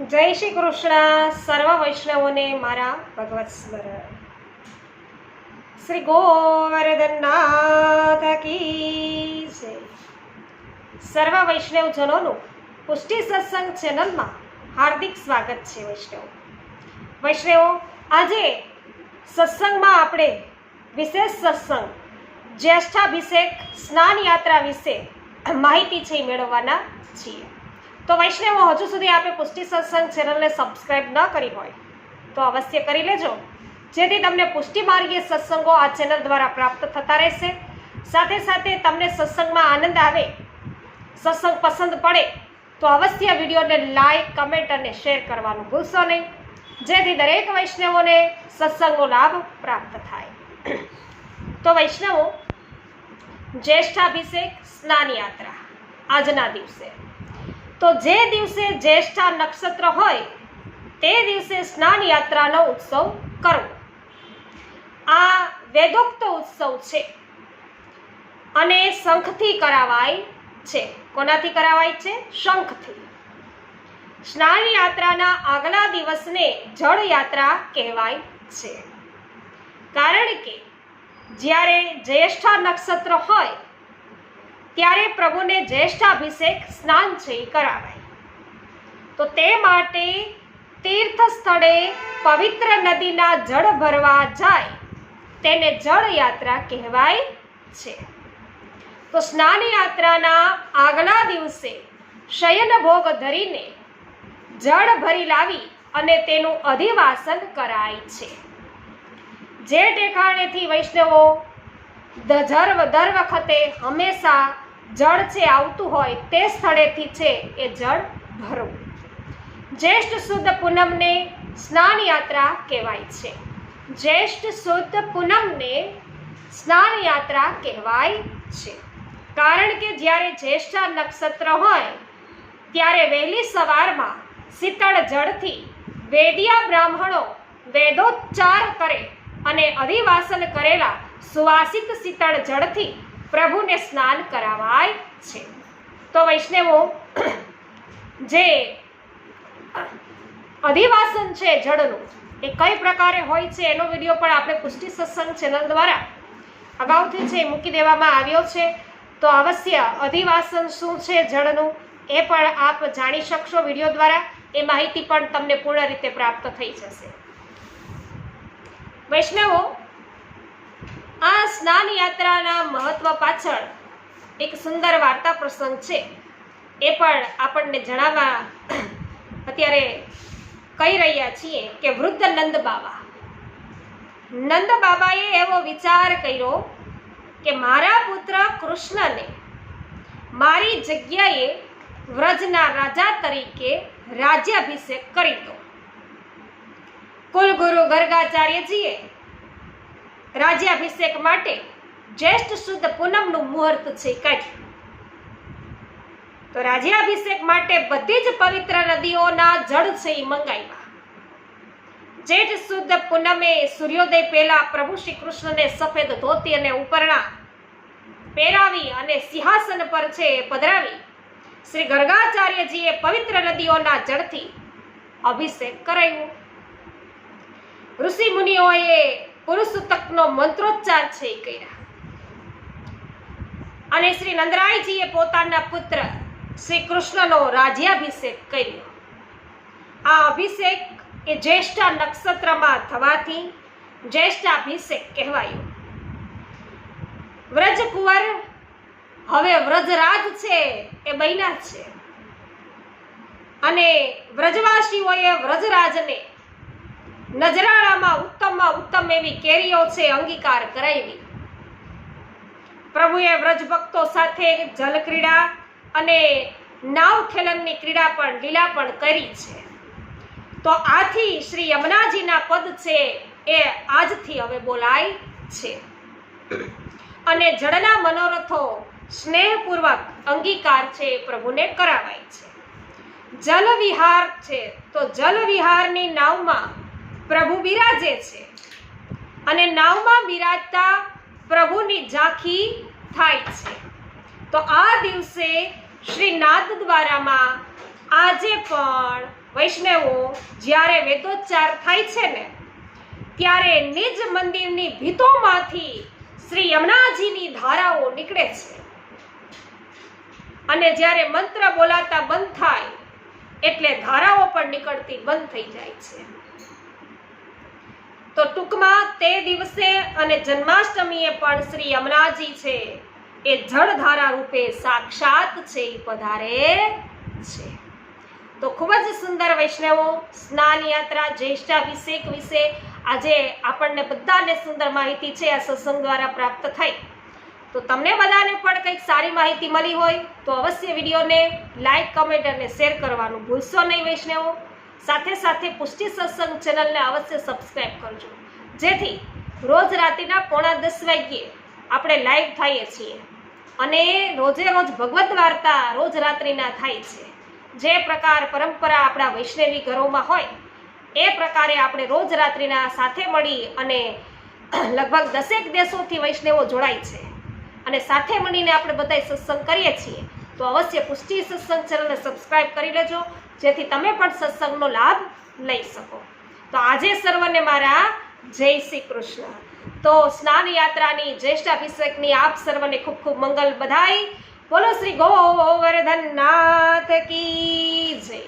જય શ્રી કૃષ્ણ. સર્વ વૈષ્ણવોને મારા ભગવત સ્મરણ. શ્રી ગોવર્ધનનાથ કી જય. સર્વ વૈષ્ણવજનોનું પુષ્ટિ સત્સંગ ચેનલમાં હાર્દિક સ્વાગત છે. વૈષ્ણવો, આજે સત્સંગમાં આપણે વિશેષ સત્સંગ જ્યેષ્ઠાભિષેક સ્નાન યાત્રા વિશે માહિતી છે મેળવવાના છીએ. તો વૈષ્ણવો, હજુ સુધી આપણે પુષ્ટિ સત્સંગ ચેનલને સબસ્ક્રાઇબ ન કરી હોય તો અવશ્ય કરી લેજો, જેથી તમને પુષ્ટિ માર્ગીય સત્સંગો આ ચેનલ દ્વારા પ્રાપ્ત થતા રહેશે. સાથે સાથે તમને સત્સંગમાં આનંદ આવે, સત્સંગ પસંદ પડે તો અવશ્ય વિડીયોને લાઈક, કમેન્ટ અને શેર કરવાનું ભૂલશો નહીં, જેથી દરેક વૈષ્ણવોને સત્સંગનો લાભ પ્રાપ્ત થાય. તો વૈષ્ણવો, જ્યેષ્ઠાભિષેક સ્નાન યાત્રા આજના દિવસે, તો જે દિવસે જ્યેષ્ઠા નક્ષત્ર હોય તે દિવસે સ્નાન યાત્રાનો ઉત્સવ કરવો. આ વેદોક્ત ઉત્સવ છે અને શંખથી કરાવાય છે. કોનાથી કરાવાય છે? શંખથી. સ્નાન યાત્રાના આગલા દિવસને જળ યાત્રા કહેવાય છે, કારણ કે જ્યારે જ્યેષ્ઠા નક્ષત્ર હોય ત્યારે પ્રભુને જ્યેષ્ઠાભિષેક સ્નાન છે કરાવાય. તો તે માટે તીર્થ સ્થળે પવિત્ર નદીના જળ ભરવા જાય તેને જળ યાત્રા કહેવાય છે. તો સ્નાન યાત્રાના આગલા દિવસે શયન ભોગ ધરીને જળ ભરી લાવી અને તેનું અધિવાસન કરાય છે. જે ઠેકાણેથી વૈષ્ણવો દર વખતે હંમેશા જળ છે આવતું હોય તે સ્થળેથી છે એ જળ ભરવું. જ્યેષ્ઠ સુદ પૂનમને સ્નાન યાત્રા કહેવાય છે. જ્યેષ્ઠ સુદ પૂનમને સ્નાન યાત્રા કહેવાય છે, કારણ કે જ્યારે જ્યેષ્ઠા નક્ષત્ર હોય ત્યારે વહેલી સવારમાં શીતળ જળથી વેદિયા બ્રાહ્મણો વેદોચ્ચાર કરે અને અધિવાસન કરેલા સુવાસિત શીતળ જળથી પ્રભુને સ્નાન કરાવાય છે. તો વૈષ્ણવો, જે અધિવાસન છે જળનું એ કઈ પ્રકારે હોય છે એનો વિડીયો પણ આપણે પુષ્ટિ સત્સંગ ચેનલ દ્વારા અગાઉથી છે મૂકી દેવામાં આવ્યો છે. તો અવશ્ય અધિવાસન શું છે જળનું એ પણ આપ જાણી શકશો વિડીયો દ્વારા. એ માહિતી પણ તમને પૂર્ણ રીતે પ્રાપ્ત થઈ જશે. વૈષ્ણવો, આ સ્નાન યાત્રાના મહત્વ પાછળ એક સુંદર વાર્તા પ્રસંગ છે, એ પણ આપણને જણાવવા અત્યારે કહી રહ્યા છીએ કે વૃદ્ધ નંદ બાબાએ એવો વિચાર કર્યો કે મારા પુત્ર કૃષ્ણને મારી જગ્યાએ વ્રજના રાજા તરીકે રાજ્યાભિષેક કરી દો. કુલગુરુ ગર્ગાચાર્યજીએ રાજ્યાભિષેક માટે જ્યેષ્ઠ સુદ પૂનમનું મુહૂર્ત છે કાઢ્યું. તો રાજ્યાભિષેક માટે બધી જ પવિત્ર નદીઓના જળ છે એ મંગાવ્યા. જેઠ સુદ પૂનમે સૂર્યોદય પહેલા પ્રભુ શ્રી કૃષ્ણને સફેદ ધોતી અને ઉપરણા પહેરાવી અને સિંહાસન પર છે પધરાવી શ્રી ગર્ગાચાર્યજીએ પવિત્ર નદીઓના જળથી અભિષેક કરાવ્યો. ઋષિ મુનિઓએ પુરુષોત્તકનો મંત્રોચ્ચાર છે એ કર્યા અને શ્રી નંદરાયજીએ પોતાના પુત્ર શ્રી કૃષ્ણનો રાજ્યાભિષેક કર્યો. આ અભિષેક એ જ્યેષ્ઠા નક્ષત્રમાં થવાથી જ્યેષ્ઠાભિષેક કહેવાયો. વ્રજકુંવર હવે વ્રજરાજ છે એ બન્યા છે અને વ્રજવાસીઓએ વ્રજરાજને નજરાણામાં ઉત્તમમાં ઉત્તમ એવી કેરીઓ છે અંગીકાર કરાવી. પ્રભુએ વ્રજભક્તો સાથે જલક્રીડા અને નાવ ખેલનની ક્રીડા પણ લીલા પણ કરી છે. તો આથી શ્રી યમુનાજીના પદ છે એ આજથી હવે બોલાય છે અને જળના મનોરથો સ્નેહપૂર્વક અંગીકાર છે પ્રભુને કરાવાય છે. જલ વિહાર છે, તો જલ વિહારની નાવમાં પ્રભુ બિરાજે છે અને નાવમાં બિરાજતા પ્રભુની ઝાંખી થાય છે. તો આ દિવસે શ્રી નાથ દ્વારામાં આ આજે પણ વૈષ્ણવો જ્યારે વેદોચ્ચાર થાય છે ને ત્યારે નિજ મંદિરની ભીતોમાંથી શ્રી યમુનાજીની ધારાઓ નીકળે છે અને જ્યારે મંત્ર બોલાતા બંધ થાય એટલે ધારાઓ પણ નીકળતી બંધ થઈ જાય છે. તો ટૂંકમાં તે દિવસે અને જન્માષ્ટમીએ પણ શ્રી યમુનાજી છે એ જળધારા રૂપે સાક્ષાત છે એ પધારે છે. તો ખૂબ જ સુંદર વૈષ્ણવો સ્નાન યાત્રા જ્યેષ્ઠાભિષેક વિશે આજે આપણને બધાને સુંદર માહિતી છે આ સત્સંગ દ્વારા પ્રાપ્ત થઈ. તો તમને બધાને પણ કંઈક સારી માહિતી મળી હોય તો અવશ્ય વિડીયોને લાઈક, કમેન્ટ અને શેર કરવાનું ભૂલશો નહીં વૈષ્ણવો. સાથે સાથે પુષ્ટિ સત્સંગ ચેનલને અવશ્ય સબસ્ક્રાઈબ કરજો, જેથી રોજ રાત્રિના 9:30 વાગ્યે આપણે લાઈવ થઈએ છીએ અને રોજે રોજ ભગવદ્ વાર્તા રોજ રાત્રિના થાય છે. જે પ્રકાર પરંપરા આપણા વૈષ્ણવી ઘરોમાં હોય એ પ્રકારે આપણે રોજ રાત્રિના સાથે મળી અને લગભગ 10 દેશોથી વૈષ્ણવો જોડાય છે અને સાથે મળીને આપણે બધા સત્સંગ કરીએ છીએ. તો અવશ્ય પુષ્ટિ સત્સંગ ચેનલને સબસ્ક્રાઈબ કરી લેજો, જેથી તમે પણ સત્સંગનો લાભ લઈ શકો. તો આજે સર્વને મારા જય શ્રી કૃષ્ણ. તો સ્નાન યાત્રાની જ્યેષ્ઠાભિષેકની આપ સર્વને ખૂબ ખૂબ મંગલ બધાઈ. બોલો શ્રી ગોવર્ધનનાથ કી જય.